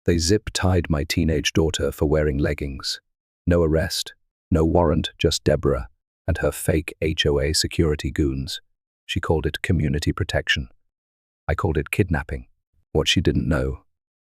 They zip-tied my teenage daughter for wearing leggings. No arrest, no warrant, just Deborah and her fake HOA security goons. She called it community protection. I called it kidnapping. What she didn't know,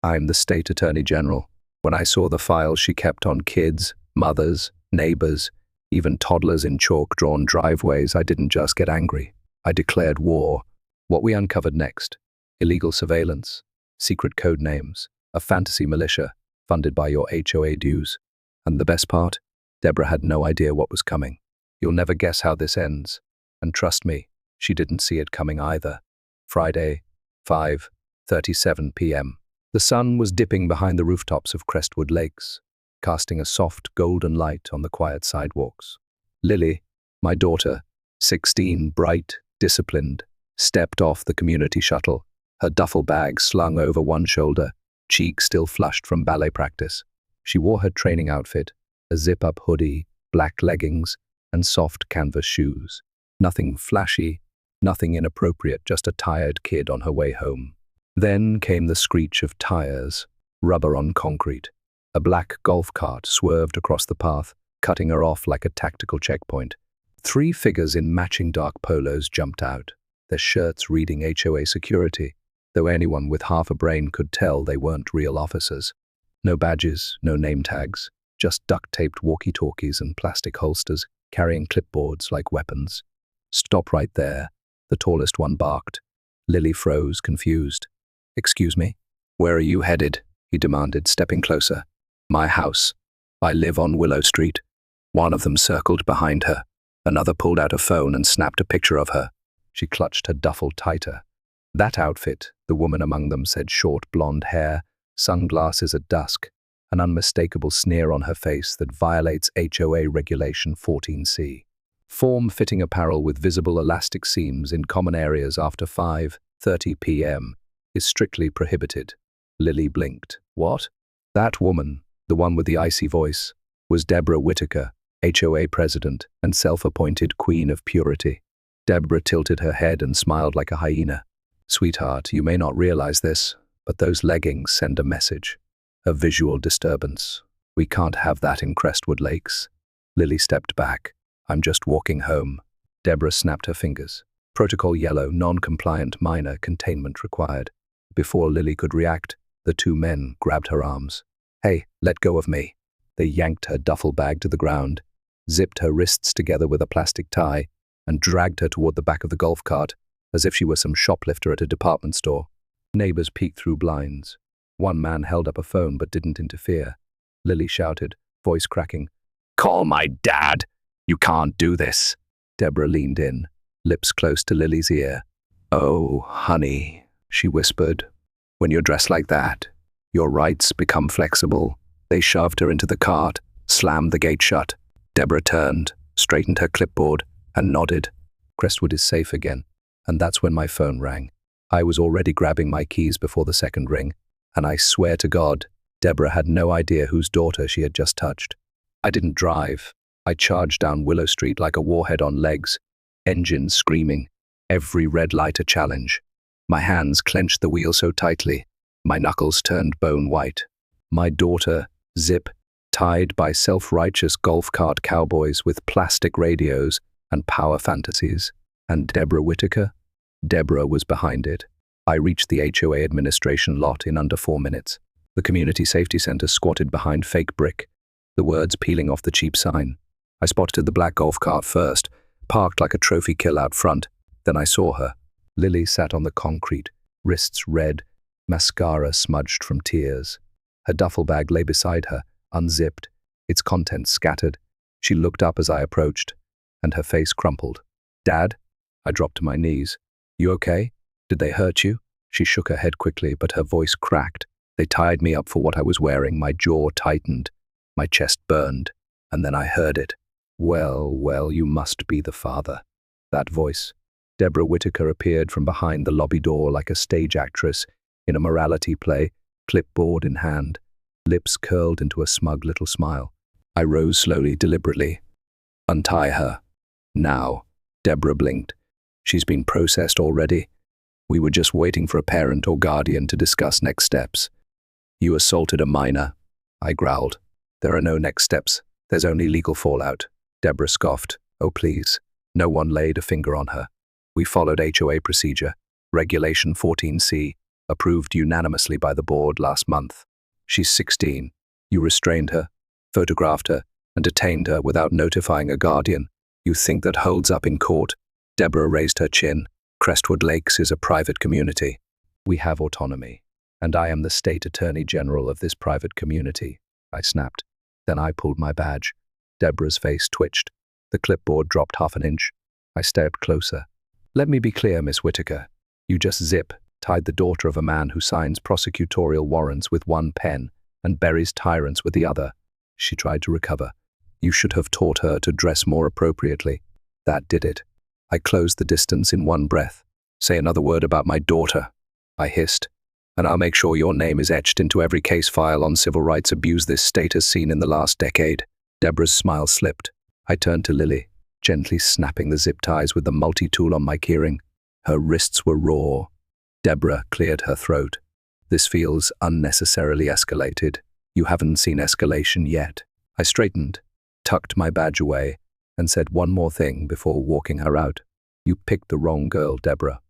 I'm the state attorney general. When I saw the files she kept on kids, mothers, neighbors, even toddlers in chalk-drawn driveways, I didn't just get angry. I declared war. What we uncovered next: illegal surveillance, secret code names, a fantasy militia funded by your HOA dues. And the best part? Deborah had no idea what was coming. You'll never guess how this ends. And trust me, she didn't see it coming either. Friday, 5:37 p.m. The sun was dipping behind the rooftops of Crestwood Lakes, casting a soft golden light on the quiet sidewalks. Lily, my daughter, 16, bright, disciplined, stepped off the community shuttle, her duffel bag slung over one shoulder, cheek still flushed from ballet practice. She wore her training outfit, a zip-up hoodie, black leggings, and soft canvas shoes. Nothing flashy, nothing inappropriate, just a tired kid on her way home. Then came the screech of tires, rubber on concrete. A black golf cart swerved across the path, cutting her off like a tactical checkpoint. 3 figures in matching dark polos jumped out, their shirts reading HOA security, though anyone with half a brain could tell they weren't real officers. No badges, no name tags, just duct-taped walkie-talkies and plastic holsters carrying clipboards like weapons. "Stop right there," the tallest one barked. Lily froze, confused. "Excuse me? Where are you headed?" he demanded, stepping closer. "My house. I live on Willow Street." One of them circled behind her. Another pulled out a phone and snapped a picture of her. She clutched her duffel tighter. That outfit, the woman among them said, short blonde hair, sunglasses at dusk, an unmistakable sneer on her face that violates HOA Regulation 14C. Form-fitting apparel with visible elastic seams in common areas after 5:30 p.m. is strictly prohibited. Lily blinked. What? That woman, the one with the icy voice, was Deborah Whitaker, HOA president and self-appointed queen of purity. Deborah tilted her head and smiled like a hyena. "Sweetheart, you may not realize this, but those leggings send a message. A visual disturbance. We can't have that in Crestwood Lakes." Lily stepped back. "I'm just walking home." Deborah snapped her fingers. Protocol yellow, non-compliant, minor containment required. Before Lily could react, the 2 men grabbed her arms. "Hey, let go of me." They yanked her duffel bag to the ground, zipped her wrists together with a plastic tie, and dragged her toward the back of the golf cart, as if she were some shoplifter at a department store. Neighbors peeked through blinds. One man held up a phone but didn't interfere. Lily shouted, voice cracking, "Call my dad! You can't do this!" Deborah leaned in, lips close to Lily's ear. "Oh, honey," she whispered, "when you're dressed like that, your rights become flexible." They shoved her into the cart, slammed the gate shut. Deborah turned, straightened her clipboard, and nodded. Crestwood is safe again. And that's when my phone rang. I was already grabbing my keys before the second ring, and I swear to God, Deborah had no idea whose daughter she had just touched. I didn't drive. I charged down Willow Street like a warhead on legs, engines screaming, every red light a challenge. My hands clenched the wheel so tightly, my knuckles turned bone white. My daughter, zip, tied by self-righteous golf cart cowboys with plastic radios and power fantasies. And Deborah Whitaker? Deborah was behind it. I reached the HOA administration lot in under 4 minutes. The community safety center squatted behind fake brick, the words peeling off the cheap sign. I spotted the black golf cart first, parked like a trophy kill out front. Then I saw her. Lily sat on the concrete, wrists red, mascara smudged from tears. Her duffel bag lay beside her, unzipped, its contents scattered. She looked up as I approached, and her face crumpled. "Dad?" I dropped to my knees. "You okay? Did they hurt you?" She shook her head quickly, but her voice cracked. "They tied me up for what I was wearing." My jaw tightened, my chest burned, and then I heard it. "Well, well, you must be the father." That voice. Deborah Whitaker appeared from behind the lobby door like a stage actress in a morality play, clipboard in hand, lips curled into a smug little smile. I rose slowly, deliberately. "Untie her. Now." Deborah blinked. "She's been processed already. We were just waiting for a parent or guardian to discuss next steps." You assaulted a minor, I growled. There are no next steps. There's only legal fallout. Deborah scoffed. Oh, please. No one laid a finger on her. We followed HOA procedure, Regulation 14C, approved unanimously by the board last month. She's 16. You restrained her, photographed her, and detained her without notifying a guardian. You think that holds up in court? Deborah raised her chin. Crestwood Lakes is a private community. We have autonomy, and I am the state attorney general of this private community, I snapped. Then I pulled my badge. Deborah's face twitched. The clipboard dropped half an inch. I stepped closer. Let me be clear, Miss Whitaker. You just tied the daughter of a man who signs prosecutorial warrants with one pen and buries tyrants with the other. She tried to recover. You should have taught her to dress more appropriately. That did it. I closed the distance in one breath. Say another word about my daughter, I hissed, and I'll make sure your name is etched into every case file on civil rights abuse this state has seen in the last decade. Deborah's smile slipped. I turned to Lily, gently snapping the zip ties with the multi-tool on my keyring. Her wrists were raw. Deborah cleared her throat. This feels unnecessarily escalated. You haven't seen escalation yet. I straightened, tucked my badge away, and said one more thing before walking her out. You picked the wrong girl, Deborah,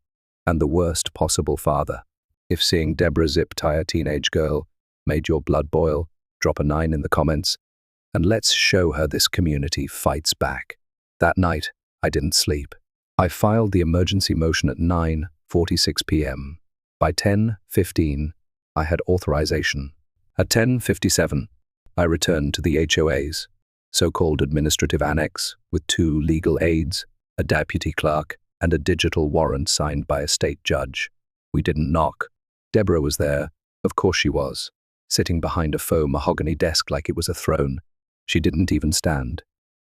and the worst possible father. If seeing Deborah zip tie a teenage girl made your blood boil, drop a 9 in the comments, and let's show her this community fights back. That night, I didn't sleep. I filed the emergency motion at 9:46 p.m. By 10:15, I had authorization. At 10:57, I returned to the HOA's so-called administrative annex with 2 legal aides, a deputy clerk, and a digital warrant signed by a state judge. We didn't knock. Deborah was there. Of course she was, sitting behind a faux mahogany desk like it was a throne. She didn't even stand.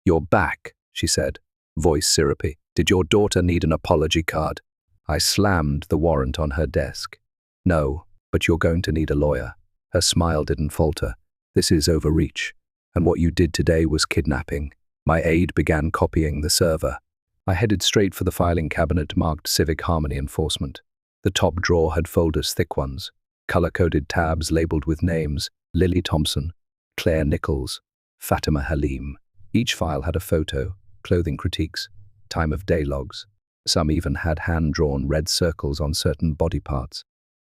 You're back, she said, voice syrupy. Did your daughter need an apology card? I slammed the warrant on her desk. No, but you're going to need a lawyer. Her smile didn't falter. This is overreach. And what you did today was kidnapping. My aide began copying the server. I headed straight for the filing cabinet marked Civic Harmony Enforcement. The top drawer had folders, thick ones, color-coded tabs labeled with names: Lily Thompson, Claire Nichols, Fatima Halim. Each file had a photo, clothing critiques, time of day logs. Some even had hand-drawn red circles on certain body parts.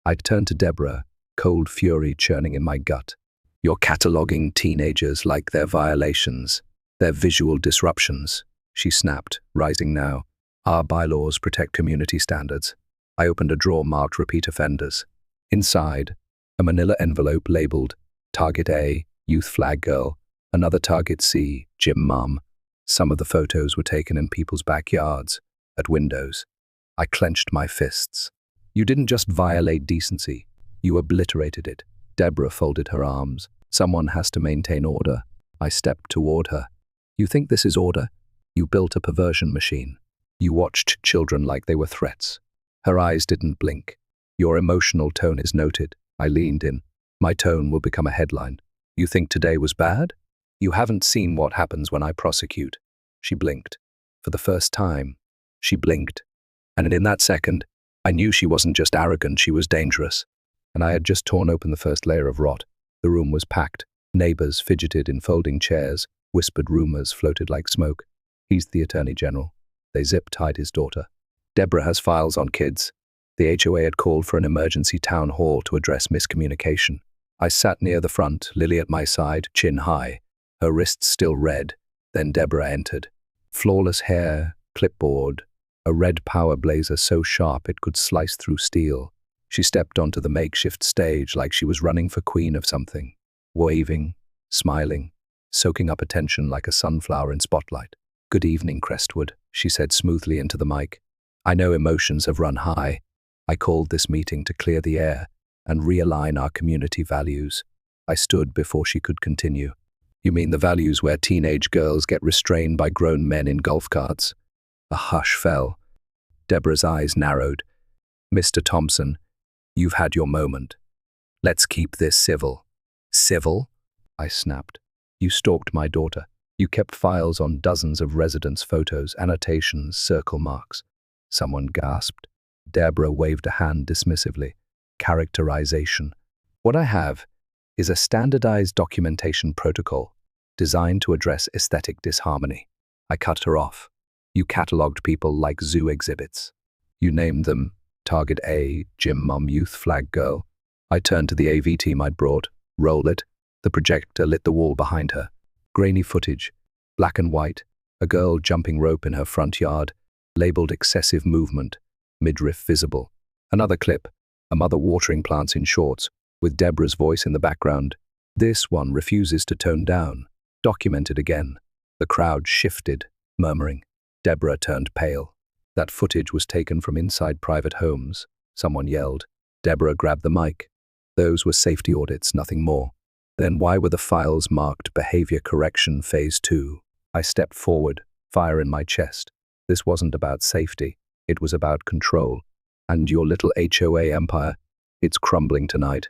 I turned to Deborah, cold fury churning in my gut. You're cataloging teenagers like their violations, their visual disruptions, she snapped, rising now. Our bylaws protect community standards. I opened a drawer marked repeat offenders. Inside, a manila envelope labeled Target A, Youth Flag Girl, another Target C, Gym Mom. Some of the photos were taken in people's backyards, at windows. I clenched my fists. You didn't just violate decency, you obliterated it. Deborah folded her arms. Someone has to maintain order. I stepped toward her. You think this is order? You built a perversion machine. You watched children like they were threats. Her eyes didn't blink. Your emotional tone is noted. I leaned in. My tone will become a headline. You think today was bad? You haven't seen what happens when I prosecute. She blinked. For the first time, she blinked. And in that second, I knew she wasn't just arrogant, she was dangerous. And I had just torn open the first layer of rot. The room was packed. Neighbors fidgeted in folding chairs. Whispered rumors floated like smoke. He's the Attorney General. They zip-tied his daughter. Deborah has files on kids. The HOA had called for an emergency town hall to address miscommunication. I sat near the front, Lily at my side, chin high, her wrists still red. Then Deborah entered. Flawless hair, clipboard, a red power blazer so sharp it could slice through steel. She stepped onto the makeshift stage like she was running for queen of something, waving, smiling, soaking up attention like a sunflower in spotlight. Good evening, Crestwood, she said smoothly into the mic. I know emotions have run high. I called this meeting to clear the air and realign our community values. I stood before she could continue. You mean the values where teenage girls get restrained by grown men in golf carts? A hush fell. Deborah's eyes narrowed. Mr. Thompson, you've had your moment. Let's keep this civil. Civil? I snapped. You stalked my daughter. You kept files on dozens of residents' photos, annotations, circle marks. Someone gasped. Deborah waved a hand dismissively. Characterization. What I have is a standardized documentation protocol designed to address aesthetic disharmony. I cut her off. You catalogued people like zoo exhibits. You named them Target A, Gym Mum, Youth Flag Girl. I turned to the AV team I'd brought. Roll it. The projector lit the wall behind her. Grainy footage, black and white, a girl jumping rope in her front yard, labeled excessive movement, midriff visible. Another clip, a mother watering plants in shorts, with Deborah's voice in the background. This one refuses to tone down. Documented again. The crowd shifted, murmuring. Deborah turned pale. That footage was taken from inside private homes. Someone yelled. Deborah grabbed the mic. Those were safety audits, nothing more. Then why were the files marked Behavior Correction Phase 2? I stepped forward, fire in my chest. This wasn't about safety. It was about control. And your little HOA empire, it's crumbling tonight.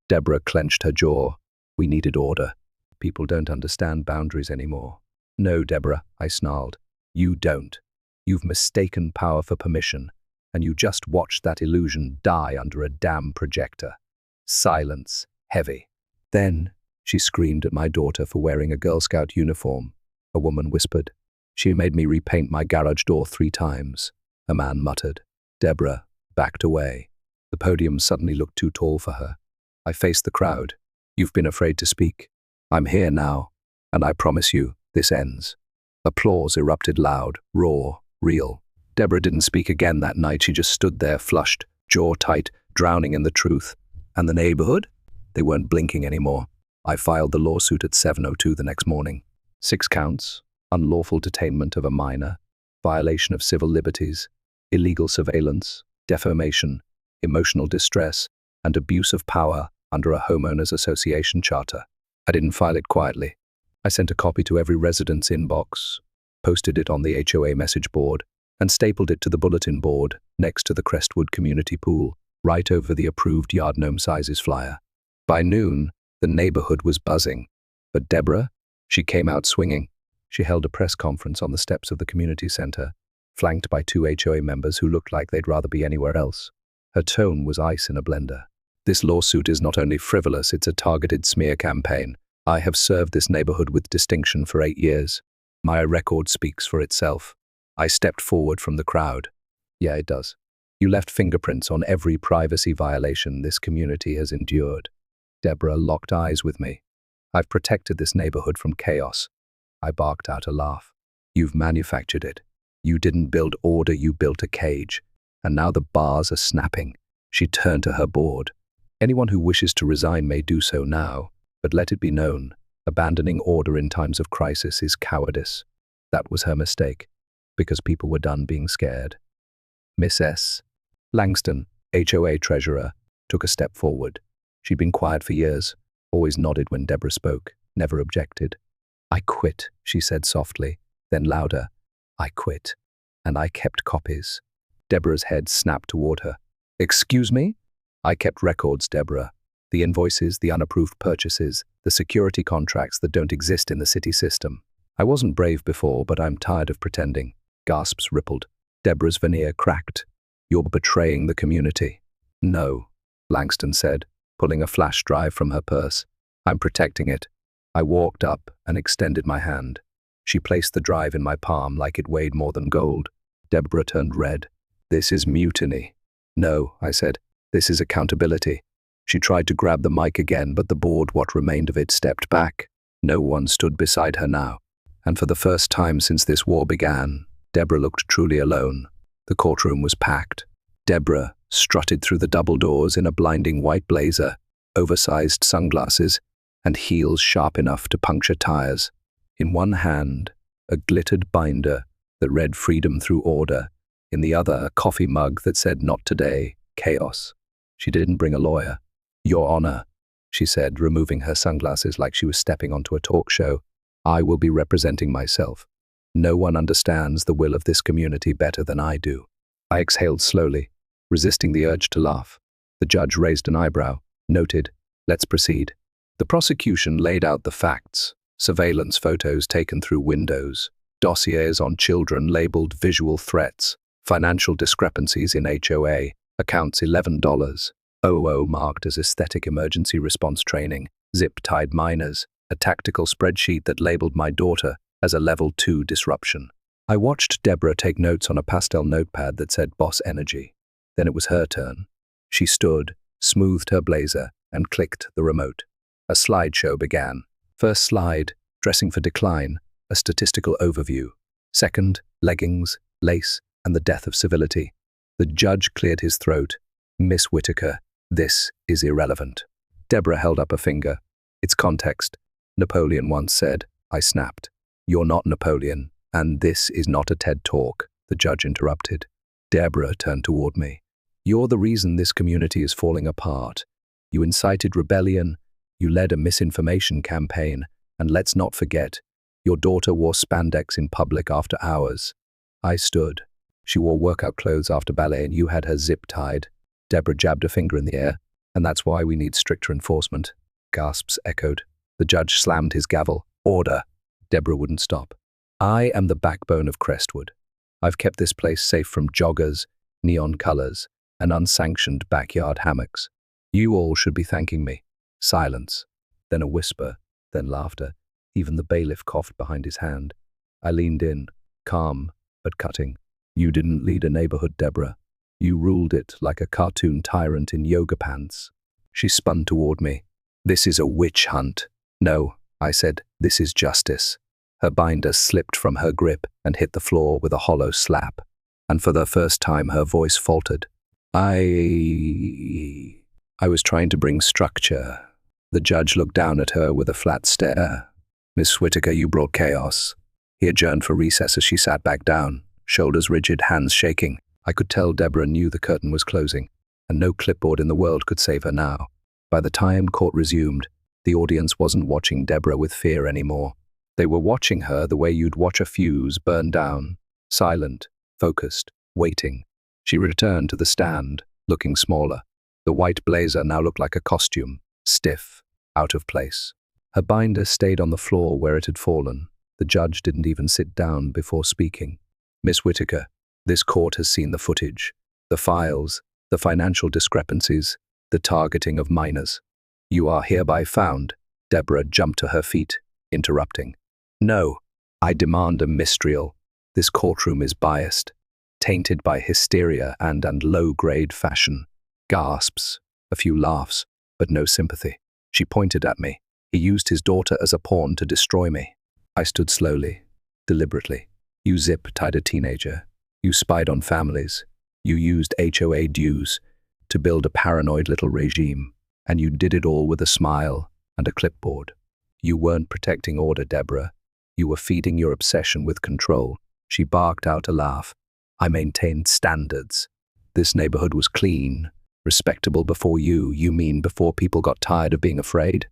Deborah clenched her jaw. We needed order. People don't understand boundaries anymore. No, Deborah, I snarled. You don't. You've mistaken power for permission, and you just watched that illusion die under a damn projector. Silence, heavy. Then, she screamed at my daughter for wearing a Girl Scout uniform. A woman whispered. She made me repaint my garage door 3 times. A man muttered. Deborah backed away. The podium suddenly looked too tall for her. I faced the crowd. You've been afraid to speak. I'm here now, and I promise you, this ends. Applause erupted loud, raw, real. Deborah didn't speak again that night. She just stood there, flushed, jaw tight, drowning in the truth. And the neighborhood? They weren't blinking anymore. I filed the lawsuit at 7:02 the next morning. 6 counts, unlawful detainment of a minor, violation of civil liberties, illegal surveillance, defamation, emotional distress, and abuse of power under a homeowners association charter. I didn't file it quietly. I sent a copy to every resident's inbox, posted it on the HOA message board, and stapled it to the bulletin board next to the Crestwood Community Pool, right over the approved yard gnome sizes flyer. By noon, the neighborhood was buzzing. But Deborah, she came out swinging. She held a press conference on the steps of the community center, flanked by 2 HOA members who looked like they'd rather be anywhere else. Her tone was ice in a blender. This lawsuit is not only frivolous, it's a targeted smear campaign. I have served this neighborhood with distinction for 8 years. My record speaks for itself. I stepped forward from the crowd. Yeah, it does. You left fingerprints on every privacy violation this community has endured. Deborah locked eyes with me. I've protected this neighborhood from chaos. I barked out a laugh. You've manufactured it. You didn't build order, you built a cage. And now the bars are snapping. She turned to her board. Anyone who wishes to resign may do so now, but let it be known, abandoning order in times of crisis is cowardice. That was her mistake, because people were done being scared. Miss S. Langston, HOA treasurer, took a step forward. She'd been quiet for years, always nodded when Deborah spoke, never objected. I quit, she said softly, then louder. I quit, and I kept copies. Deborah's head snapped toward her. Excuse me? I kept records, Deborah. The invoices, the unapproved purchases, the security contracts that don't exist in the city system. I wasn't brave before, but I'm tired of pretending. Gasps rippled. Deborah's veneer cracked. You're betraying the community. No, Langston said, pulling a flash drive from her purse. I'm protecting it. I walked up and extended my hand. She placed the drive in my palm like it weighed more than gold. Deborah turned red. This is mutiny. No, I said. This is accountability. She tried to grab the mic again, but the board, what remained of it, stepped back. No one stood beside her now. And for the first time since this war began, Deborah looked truly alone. The courtroom was packed. Deborah strutted through the double doors in a blinding white blazer, oversized sunglasses, and heels sharp enough to puncture tires. In one hand, a glittered binder that read freedom through order. In the other, a coffee mug that said, not today, chaos. She didn't bring a lawyer. Your Honor, she said, removing her sunglasses like she was stepping onto a talk show. I will be representing myself. No one understands the will of this community better than I do. I exhaled slowly, resisting the urge to laugh. The judge raised an eyebrow, noted, let's proceed. The prosecution laid out the facts, surveillance photos taken through windows, dossiers on children labeled visual threats, financial discrepancies in HOA, accounts $11, 00 marked as aesthetic emergency response training, zip-tied minors, a tactical spreadsheet that labeled my daughter as a level 2 disruption. I watched Deborah take notes on a pastel notepad that said boss energy. Then it was her turn. She stood, smoothed her blazer, and clicked the remote. A slideshow began. First slide, dressing for decline, a statistical overview. Second, leggings, lace, and the death of civility. The judge cleared his throat. Miss Whitaker, this is irrelevant. Deborah held up a finger. It's context. Napoleon once said. I snapped. You're not Napoleon, and this is not a TED Talk, the judge interrupted. Deborah turned toward me. You're the reason this community is falling apart. You incited rebellion, you led a misinformation campaign, and let's not forget, your daughter wore spandex in public after hours. I stood. She wore workout clothes after ballet and you had her zip-tied. Deborah jabbed a finger in the air. And that's why we need stricter enforcement. Gasps echoed. The judge slammed his gavel. Order. Deborah wouldn't stop. I am the backbone of Crestwood. I've kept this place safe from joggers, neon colors, and unsanctioned backyard hammocks. You all should be thanking me. Silence. Then a whisper, then laughter. Even the bailiff coughed behind his hand. I leaned in, calm, but cutting. You didn't lead a neighborhood, Deborah. You ruled it like a cartoon tyrant in yoga pants. She spun toward me. This is a witch hunt. No, I said, this is justice. Her binder slipped from her grip and hit the floor with a hollow slap. And for the first time, her voice faltered. I was trying to bring structure. The judge looked down at her with a flat stare. Miss Whitaker, you brought chaos. He adjourned for recess as she sat back down, shoulders rigid, hands shaking. I could tell Deborah knew the curtain was closing, and no clipboard in the world could save her now. By the time court resumed, the audience wasn't watching Deborah with fear anymore. They were watching her the way you'd watch a fuse burn down, silent, focused, waiting. She returned to the stand, looking smaller. The white blazer now looked like a costume, stiff, out of place. Her binder stayed on the floor where it had fallen. The judge didn't even sit down before speaking. Miss Whitaker, this court has seen the footage, the files, the financial discrepancies, the targeting of minors. You are hereby found. Deborah jumped to her feet, interrupting. No, I demand a mistrial. This courtroom is biased, tainted by hysteria and low-grade fashion. Gasps, a few laughs, but no sympathy. She pointed at me. He used his daughter as a pawn to destroy me. I stood slowly, deliberately. You zip-tied a teenager. You spied on families. You used HOA dues to build a paranoid little regime. And you did it all with a smile and a clipboard. You weren't protecting order, Deborah. You were feeding your obsession with control. She barked out a laugh. I maintained standards. This neighborhood was clean, respectable before you. You mean before people got tired of being afraid?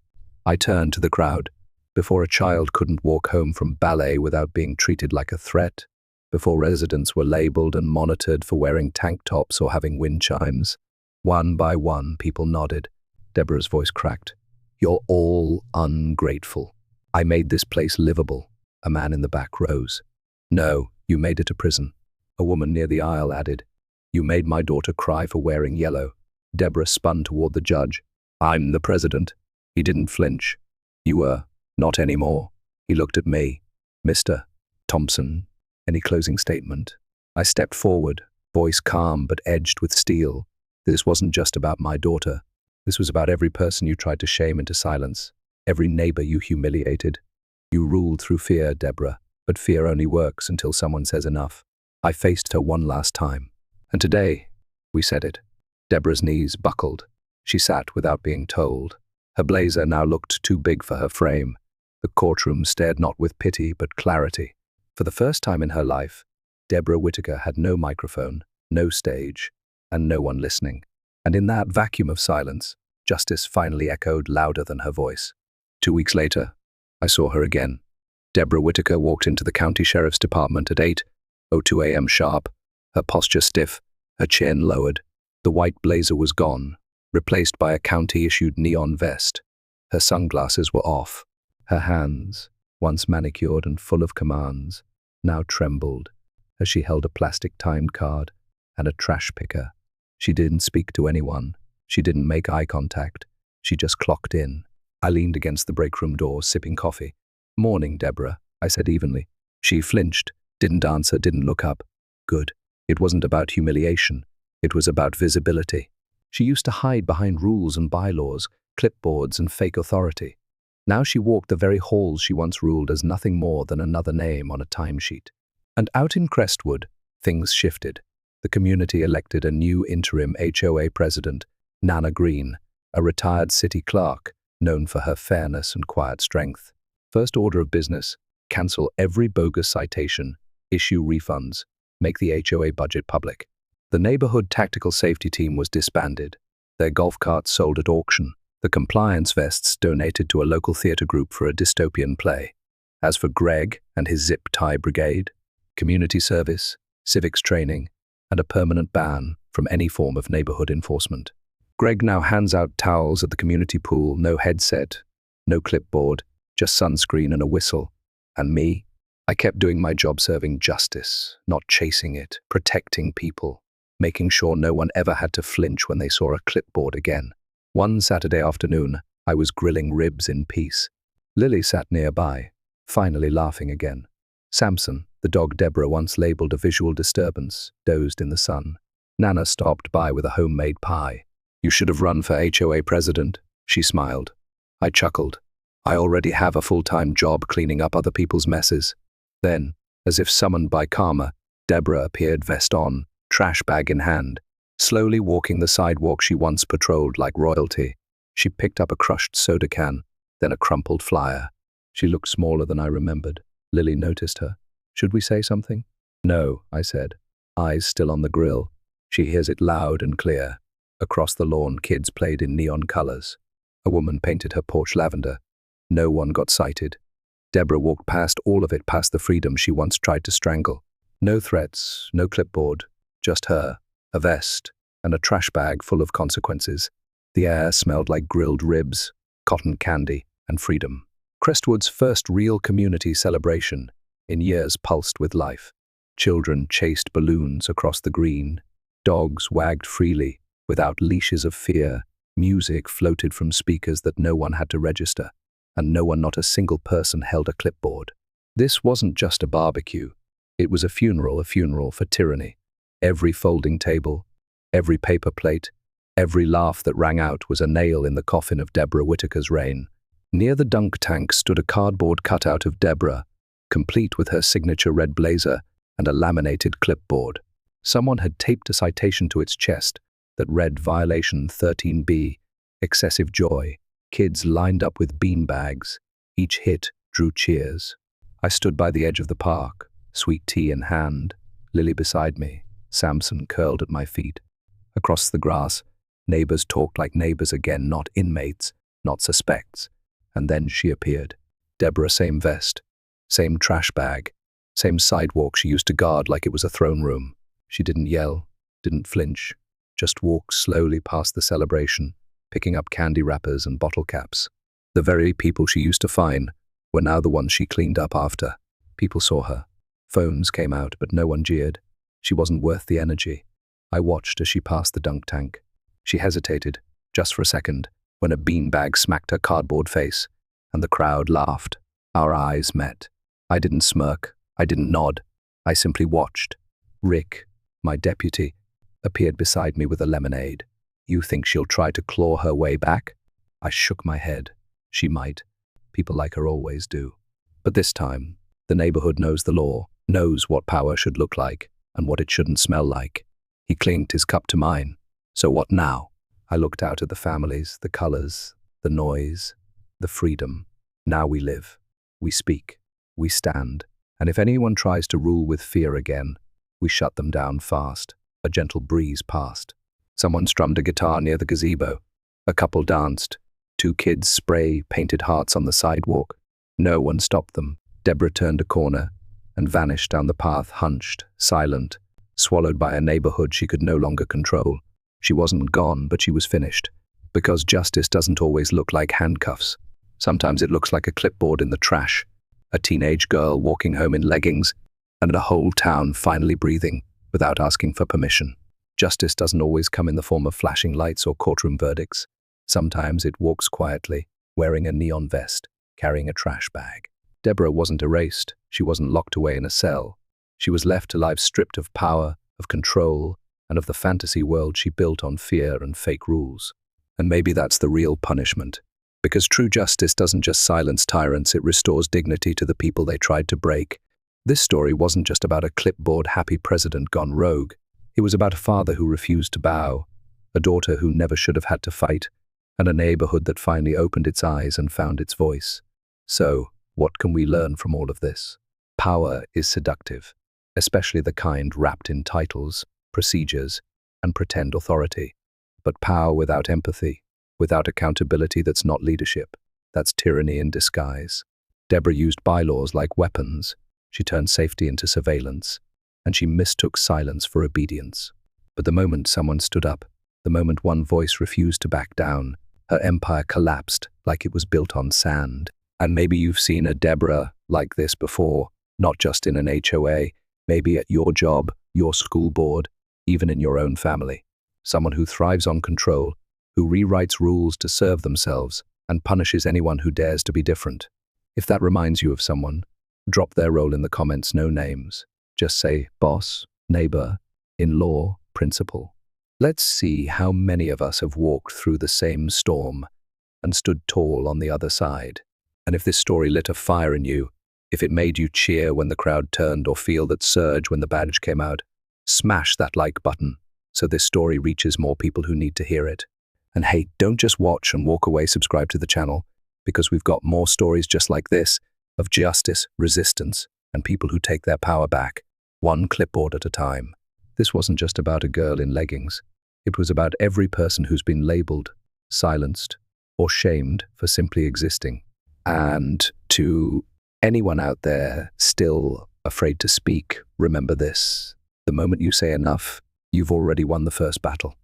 I turned to the crowd. Before a child couldn't walk home from ballet without being treated like a threat. Before residents were labeled and monitored for wearing tank tops or having wind chimes. One by one, people nodded. Deborah's voice cracked. You're all ungrateful. I made this place livable. A man in the back rose. No, you made it a prison. A woman near the aisle added. You made my daughter cry for wearing yellow. Deborah spun toward the judge. I'm the president. He didn't flinch. You were. Not anymore. He looked at me. Mr. Thompson. Any closing statement? I stepped forward, voice calm but edged with steel. This wasn't just about my daughter. This was about every person you tried to shame into silence, every neighbor you humiliated. You ruled through fear, Deborah, but fear only works until someone says enough. I faced her one last time. And today, we said it. Deborah's knees buckled. She sat without being told. Her blazer now looked too big for her frame. The courtroom stared not with pity but clarity. For the first time in her life, Deborah Whitaker had no microphone, no stage, and no one listening. And in that vacuum of silence, justice finally echoed louder than her voice. 2 weeks later, I saw her again. Deborah Whitaker walked into the county sheriff's department at 8:02 a.m. sharp, her posture stiff, her chin lowered. The white blazer was gone, replaced by a county-issued neon vest. Her sunglasses were off. Her hands, once manicured and full of commands, now trembled as she held a plastic time card and a trash picker. She didn't speak to anyone. She didn't make eye contact. She just clocked in. I leaned against the break room door, sipping coffee. "Morning, Deborah," I said evenly. She flinched, didn't answer, didn't look up. Good. It wasn't about humiliation. It was about visibility. She used to hide behind rules and bylaws, clipboards and fake authority. Now she walked the very halls she once ruled as nothing more than another name on a timesheet. And out in Crestwood, things shifted. The community elected a new interim HOA president, Nana Green, a retired city clerk known for her fairness and quiet strength. First order of business: cancel every bogus citation, issue refunds, make the HOA budget public. The neighborhood tactical safety team was disbanded, their golf carts sold at auction, the compliance vests donated to a local theater group for a dystopian play. As for Greg and his zip tie brigade, community service, civics training, and a permanent ban from any form of neighborhood enforcement. Greg now hands out towels at the community pool, no headset, no clipboard, just sunscreen and a whistle. And me? I kept doing my job, serving justice, not chasing it, protecting people, making sure no one ever had to flinch when they saw a clipboard again. One Saturday afternoon, I was grilling ribs in peace. Lily sat nearby, finally laughing again. Samson, the dog Deborah once labeled a visual disturbance, dozed in the sun. Nana stopped by with a homemade pie. "You should have run for HOA president," she smiled. I chuckled. I already have a full-time job cleaning up other people's messes. Then, as if summoned by karma, Deborah appeared, vest on, trash bag in hand, slowly walking the sidewalk she once patrolled like royalty. She picked up a crushed soda can, then a crumpled flyer. She looked smaller than I remembered. Lily noticed her. "Should we say something?" "No," I said, eyes still on the grill. She hears it loud and clear. Across the lawn, kids played in neon colors. A woman painted her porch lavender. No one got cited. Deborah walked past all of it, past the freedom she once tried to strangle. No threats, no clipboard, just her, a vest, and a trash bag full of consequences. The air smelled like grilled ribs, cotton candy, and freedom. Crestwood's first real community celebration in years pulsed with life. Children chased balloons across the green. Dogs wagged freely, without leashes of fear. Music floated from speakers that no one had to register. And no one, not a single person, held a clipboard. This wasn't just a barbecue. It was a funeral for tyranny. Every folding table, every paper plate, every laugh that rang out was a nail in the coffin of Deborah Whitaker's reign. Near the dunk tank stood a cardboard cutout of Deborah, complete with her signature red blazer and a laminated clipboard. Someone had taped a citation to its chest that read Violation 13B, excessive joy. Kids lined up with beanbags. Each hit drew cheers. I stood by the edge of the park, sweet tea in hand, Lily beside me, Samson curled at my feet. Across the grass, neighbors talked like neighbors again, not inmates, not suspects. And then she appeared. Deborah, same vest, same trash bag, same sidewalk she used to guard like it was a throne room. She didn't yell, didn't flinch, just walked slowly past the celebration, picking up candy wrappers and bottle caps. The very people she used to fine were now the ones she cleaned up after. People saw her. Phones came out, but no one jeered. She wasn't worth the energy. I watched as she passed the dunk tank. She hesitated, just for a second, when a beanbag smacked her cardboard face, and the crowd laughed. Our eyes met. I didn't smirk. I didn't nod. I simply watched. Rick, my deputy, appeared beside me with a lemonade. "You think she'll try to claw her way back?" I shook my head. She might. People like her always do. But this time, the neighborhood knows the law, knows what power should look like and what it shouldn't smell like. He clinked his cup to mine. "So what now?" I looked out at the families, the colors, the noise, the freedom. Now we live. We speak. We stand. And if anyone tries to rule with fear again, we shut them down fast. A gentle breeze passed. Someone strummed a guitar near the gazebo. A couple danced. 2 kids spray painted hearts on the sidewalk. No one stopped them. Deborah turned a corner and vanished down the path, hunched, silent, swallowed by a neighborhood she could no longer control. She wasn't gone, but she was finished. Because justice doesn't always look like handcuffs. Sometimes it looks like a clipboard in the trash, a teenage girl walking home in leggings, and a whole town finally breathing without asking for permission. Justice doesn't always come in the form of flashing lights or courtroom verdicts. Sometimes it walks quietly, wearing a neon vest, carrying a trash bag. Deborah wasn't erased. She wasn't locked away in a cell. She was left alive, stripped of power, of control, and of the fantasy world she built on fear and fake rules. And maybe that's the real punishment. Because true justice doesn't just silence tyrants, it restores dignity to the people they tried to break. This story wasn't just about a clipboard-happy president gone rogue. It was about a father who refused to bow, a daughter who never should have had to fight, and a neighborhood that finally opened its eyes and found its voice. So, what can we learn from all of this? Power is seductive, especially the kind wrapped in titles, procedures, and pretend authority. But power without empathy, without accountability, that's not leadership. That's tyranny in disguise. Deborah used bylaws like weapons. She turned safety into surveillance, and she mistook silence for obedience. But the moment someone stood up, the moment one voice refused to back down, her empire collapsed like it was built on sand. And maybe you've seen a Deborah like this before, not just in an HOA, maybe at your job, your school board, even in your own family. Someone who thrives on control, who rewrites rules to serve themselves, and punishes anyone who dares to be different. If that reminds you of someone, drop their role in the comments, no names. Just say boss, neighbor, in-law, principal. Let's see how many of us have walked through the same storm and stood tall on the other side. And if this story lit a fire in you, if it made you cheer when the crowd turned or feel that surge when the badge came out, smash that like button so this story reaches more people who need to hear it. And hey, don't just watch and walk away, subscribe to the channel, because we've got more stories just like this of justice, resistance, and people who take their power back, one clipboard at a time. This wasn't just about a girl in leggings. It was about every person who's been labeled, silenced, or shamed for simply existing. And to anyone out there still afraid to speak, remember this. The moment you say enough, you've already won the first battle.